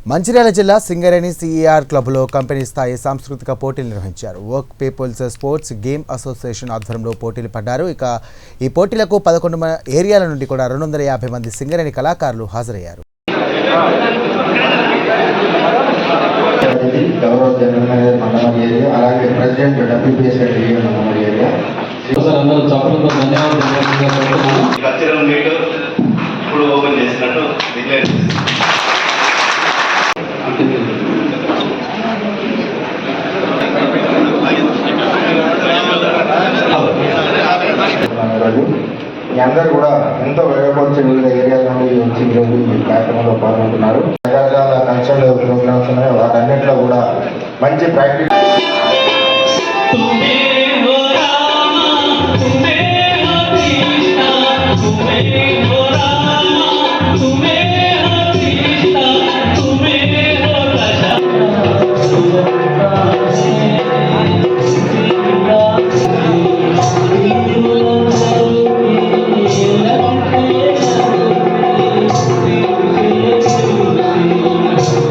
మంచిర్యాల జిల్లా సింగరేణి సిఈఆర్ క్లబ్లో కంపెనీ స్థాయి సాంస్కృతిక పోటీలు నిర్వహించారు. Work peoples sports game association ఆధ్వర్యంలో పోటీలు పడ్డారు. ఇక ఈ పోటీలకు 11 ఏరియాల నుండి కూడా 250 మంది సింగరేణి కళాకారులు హాజరయ్యారు. అందరూ కూడా ఎంతో వేగపరిచే వివిధ ఏరియాల నుండి వచ్చి ఈరోజు ఈ కార్యక్రమంలో పాల్గొంటున్నారు. రకరకాల కల్చరల్ ప్రోగ్రామ్స్ ఉన్నాయి, వాటన్నిటిలో కూడా మంచి ప్రాక్టీస్. तुम्हें